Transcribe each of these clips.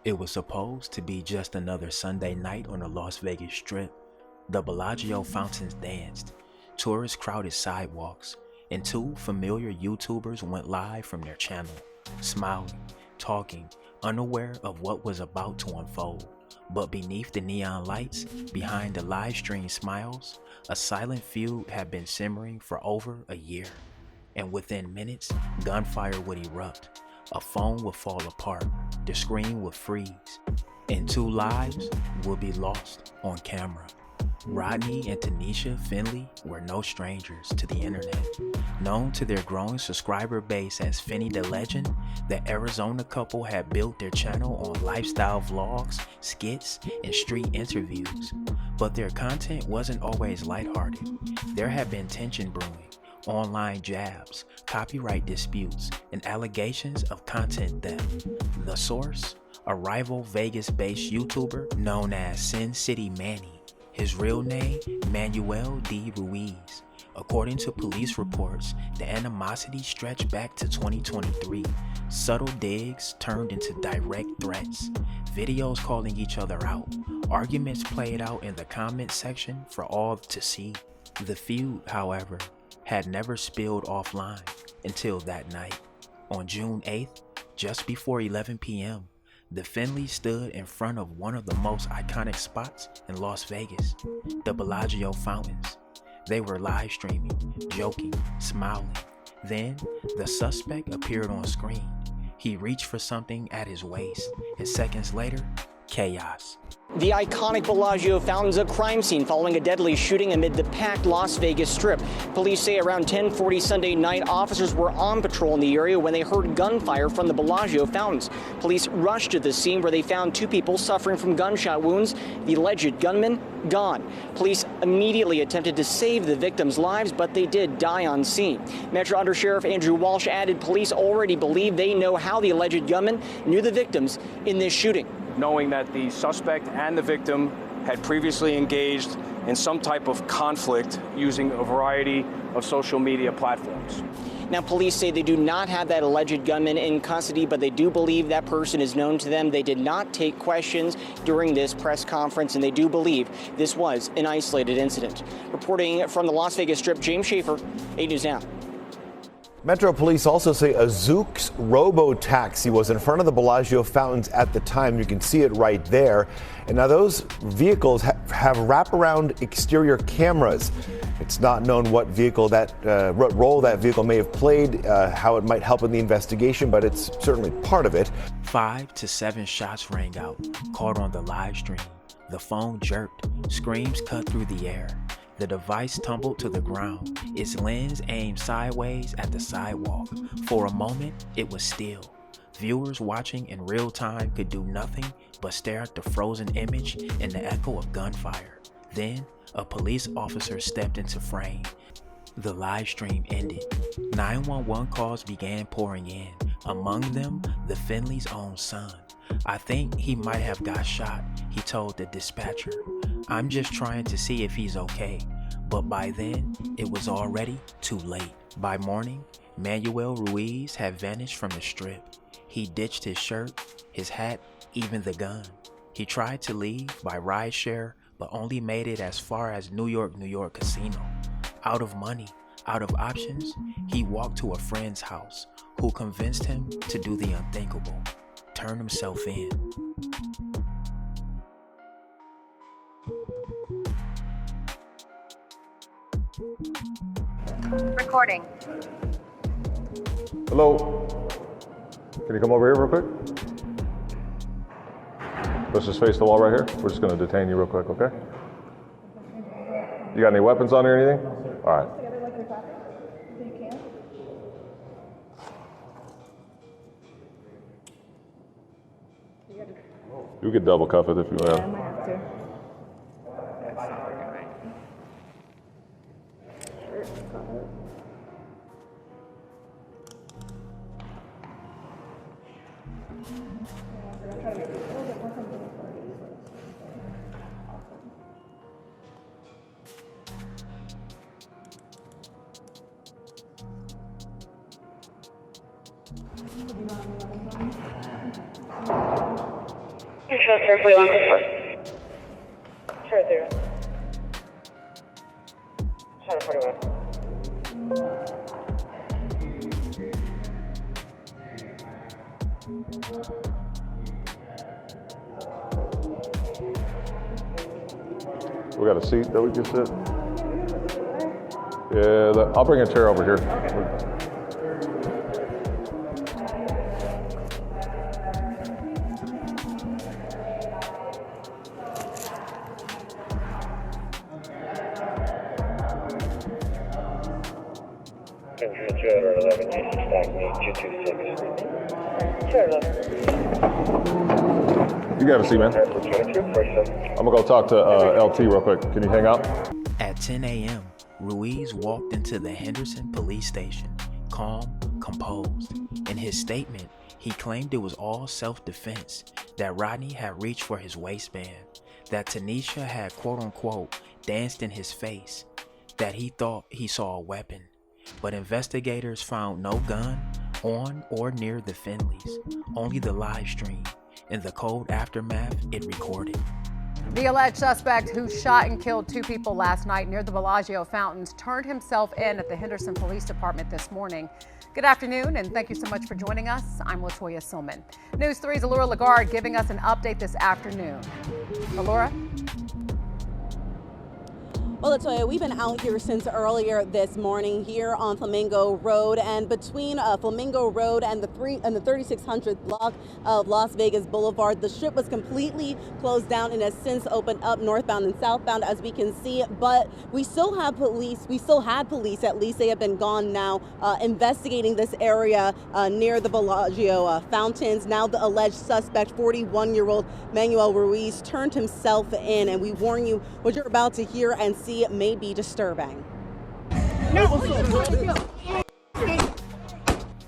It was supposed to be just another Sunday night on the Las Vegas Strip. The Bellagio fountains danced, tourists crowded sidewalks, and two familiar YouTubers went live from their channel, smiling, talking, unaware of what was about to unfold. But beneath the neon lights, behind the live stream smiles, a silent feud had been simmering for over a year. And within minutes, gunfire would erupt, a phone would fall apart, the screen would freeze, and two lives would be lost on camera. Rodney and Tanisha Finley were no strangers to the internet. Known to their growing subscriber base as Finny the Legend, the Arizona couple had built their channel on lifestyle vlogs, skits, and street interviews. But their content wasn't always lighthearted. There had been tension brewing, online jabs, copyright disputes, and allegations of content theft. The source? A rival Vegas-based YouTuber known as Sin City Manny. His real name, Manuel Ruiz. According to police reports, the animosity stretched back to 2023. Subtle digs turned into direct threats, videos calling each other out, arguments played out in the comment section for all to see. The feud, however, had never spilled offline until that night. On June 8th, just before 11 p.m., the Finleys stood in front of one of the most iconic spots in Las Vegas, the Bellagio fountains. They were live streaming, joking, smiling. Then, the suspect appeared on screen. He reached for something at his waist, and seconds later, chaos. The iconic Bellagio fountains, a crime scene following a deadly shooting amid the packed Las Vegas Strip. Police say around 10:40 Sunday night, officers were on patrol in the area when they heard gunfire from the Bellagio fountains. Police rushed to the scene where they found two people suffering from gunshot wounds, the alleged gunman gone. Police immediately attempted to save the victims' lives, but they did die on scene. Metro Under Sheriff Andrew Walsh added police already believe they know how the alleged gunman knew the victims in this shooting. Knowing that the suspect and the victim had previously engaged in some type of conflict using a variety of social media platforms. Now, police say they do not have that alleged gunman in custody, but they do believe that person is known to them. They did not take questions during this press conference, and they do believe this was an isolated incident. Reporting from the Las Vegas Strip, James Schaefer, 8 News Now. Metro police also say a Zoox robo-taxi was in front of the Bellagio fountains at the time. You can see it right there. And now those vehicles have wraparound exterior cameras. It's not known what role that vehicle may have played, how it might help in the investigation, but it's certainly part of it. 5 to 7 shots rang out, caught on the live stream. The phone jerked, screams cut through the air. The device tumbled to the ground, its lens aimed sideways at the sidewalk. For a moment, it was still. Viewers watching in real time could do nothing but stare at the frozen image and the echo of gunfire. Then, a police officer stepped into frame. The live stream ended. 911 calls began pouring in, among them the Finley's own son. "I think he might have got shot," he told the dispatcher. "I'm just trying to see if he's okay." But by then, it was already too late. By morning, Manuel Ruiz had vanished from the strip. He ditched his shirt, his hat, even the gun. He tried to leave by rideshare, but only made it as far as New York casino. Out of money, out of options, he walked to a friend's house, who convinced him to do the unthinkable, turn himself in. Recording. Hello. Can you come over here real quick? Let's just face the wall right here. We're just going to detain you real quick, okay? You got any weapons on you or anything? All right. You could double cuff it if you want. I might have to. That's not working right. 1040 on confirm. Sure, 0. Sure, 41. We got a seat that we can sit? Yeah, I'll bring a chair over here. You got a seat, man. I'm gonna go talk to LT real quick. Can you hang out? At 10 a.m., Ruiz walked into the Henderson police station, calm, composed. In his statement, he claimed it was all self-defense, that Rodney had reached for his waistband, that Tanisha had quote-unquote danced in his face, that he thought he saw a weapon. But investigators found no gun on or near the Finleys, only the live stream and the cold aftermath it recorded. The alleged suspect who shot and killed 2 people last night near the Bellagio fountains turned himself in at the Henderson Police Department this morning. Good afternoon, and thank you so much for joining us. I'm Latoya Silman. News 3's Allura Lagarde giving us an update this afternoon. Allura? Well, Latoya, we've been out here since earlier this morning here on Flamingo Road, and between Flamingo Road and the 3600th block of Las Vegas Boulevard, the strip was completely closed down and has since opened up northbound and southbound, as we can see. But we still have police. We still had police, at least they have been gone now, investigating this area near the Bellagio fountains. Now the alleged suspect, 41-year-old Manuel Ruiz, turned himself in, and we warn you, what you're about to hear and see may be disturbing.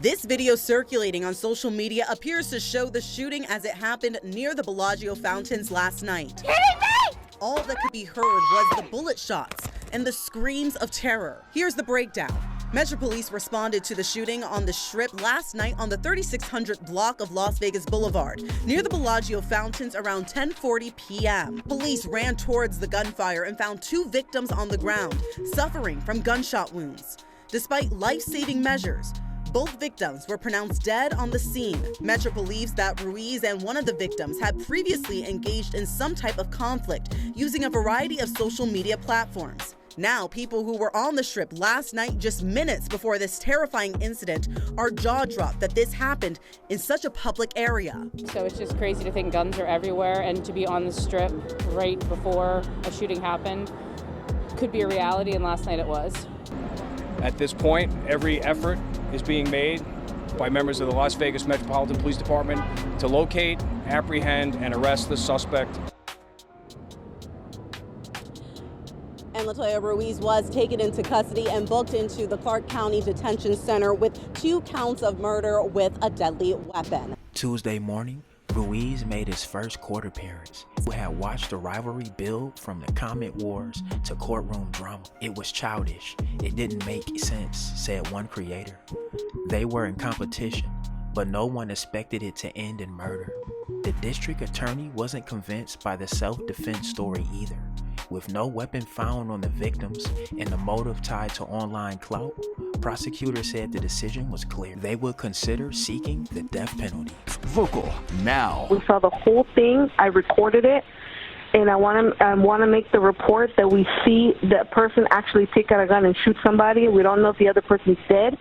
This video circulating on social media appears to show the shooting as it happened near the Bellagio fountains last night. All that could be heard was the bullet shots and the screams of terror. Here's the breakdown. Metro Police responded to the shooting on the Strip last night on the 3600th block of Las Vegas Boulevard, near the Bellagio fountains around 10:40 p.m. Police ran towards the gunfire and found 2 victims on the ground, suffering from gunshot wounds. Despite life-saving measures, both victims were pronounced dead on the scene. Metro believes that Ruiz and one of the victims had previously engaged in some type of conflict using a variety of social media platforms. Now, people who were on the Strip last night, just minutes before this terrifying incident, are jaw-dropped that this happened in such a public area. So it's just crazy to think guns are everywhere, and to be on the Strip right before a shooting happened could be a reality, and last night it was. At this point, every effort is being made by members of the Las Vegas Metropolitan Police Department to locate, apprehend, and arrest the suspect. And Latoya, Ruiz was taken into custody and booked into the Clark County Detention Center with 2 counts of murder with a deadly weapon. Tuesday morning, Ruiz made his first court appearance. Who had watched the rivalry build from the comment wars to courtroom drama. It was childish. It didn't make sense, said one creator. They were in competition, but no one expected it to end in murder. The district attorney wasn't convinced by the self-defense story either. With no weapon found on the victims and the motive tied to online clout, prosecutors said the decision was clear. They would consider seeking the death penalty. Vocal now. We saw the whole thing. I recorded it, and I want to make the report that we see that person actually take out a gun and shoot somebody. We don't know if the other person's dead.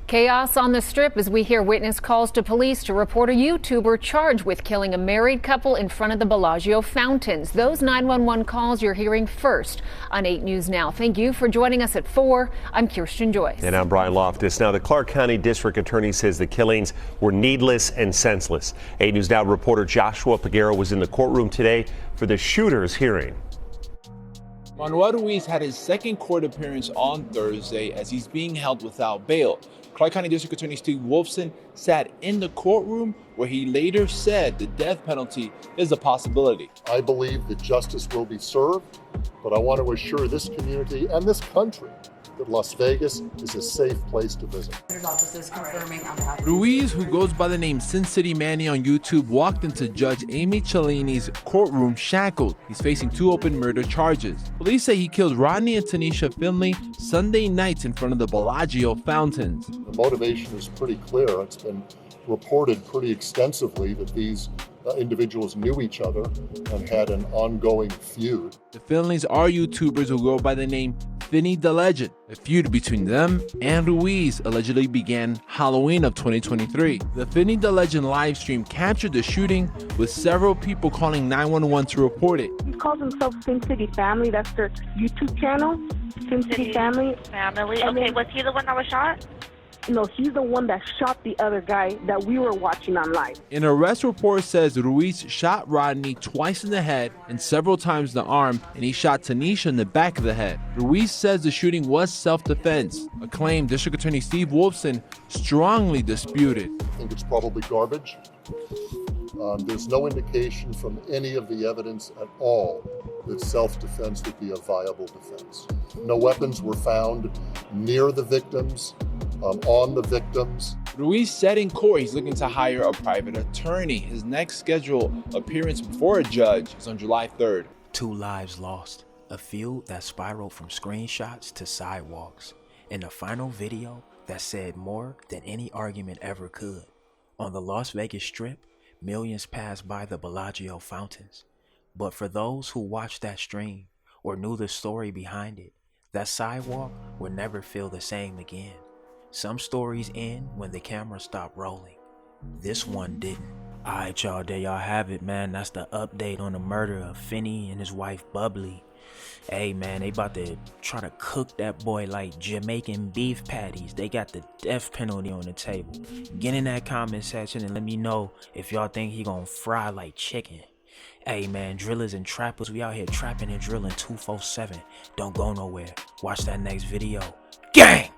Chaos on the Strip as we hear witness calls to police to report a YouTuber charged with killing a married couple in front of the Bellagio fountains. Those 911 calls you're hearing first on 8 News Now. Thank you for joining us at 4. I'm Kirsten Joyce. And I'm Brian Loftus. Now, the Clark County District Attorney says the killings were needless and senseless. 8 News Now reporter Joshua Peguero was in the courtroom today for the shooter's hearing. Manuel Ruiz had his second court appearance on Thursday as he's being held without bail. Clark County District Attorney Steve Wolfson sat in the courtroom where he later said the death penalty is a possibility. I believe that justice will be served, but I want to assure this community and this country that Las Vegas is a safe place to visit. Officers confirming on behalf of Ruiz, who goes by the name Sin City Manny on YouTube, walked into Judge Amy Cellini's courtroom shackled. He's facing 2 open murder charges. Police say he killed Rodney and Tanisha Finley Sunday nights in front of the Bellagio fountains. The motivation is pretty clear. It's been reported pretty extensively that these individuals knew each other and had an ongoing feud. The Finleys are YouTubers who go by the name Finny the Legend. A feud between them and Ruiz allegedly began Halloween of 2023. The Finny the Legend live stream captured the shooting with several people calling 911 to report it. He calls himself Sin City Family. That's their YouTube channel, Sin City Family. Okay, was he the one that was shot? No, he's the one that shot the other guy that we were watching on live. An arrest report says Ruiz shot Rodney twice in the head and several times in the arm, and he shot Tanisha in the back of the head. Ruiz says the shooting was self-defense, a claim District Attorney Steve Wolfson strongly disputed. I think it's probably garbage. There's no indication from any of the evidence at all that self-defense would be a viable defense. No weapons were found near the victims, on the victims. Ruiz said in court he's looking to hire a private attorney. His next scheduled appearance before a judge is on July 3rd. 2 lives lost, a feud that spiraled from screenshots to sidewalks, and a final video that said more than any argument ever could. On the Las Vegas Strip, millions passed by the Bellagio fountains. But for those who watched that stream or knew the story behind it, that sidewalk would never feel the same again. Some stories end when the camera stopped rolling. This one didn't. Alright y'all, there y'all have it, man. That's the update on the murder of Finny and his wife Bubbly. Hey man, they about to try to cook that boy like Jamaican beef patties. They got the death penalty on the table. Get in that comment section and let me know if y'all think he gonna fry like chicken. Hey man, drillers and trappers, we out here trapping and drilling 247. Don't go nowhere. Watch that next video. Gang!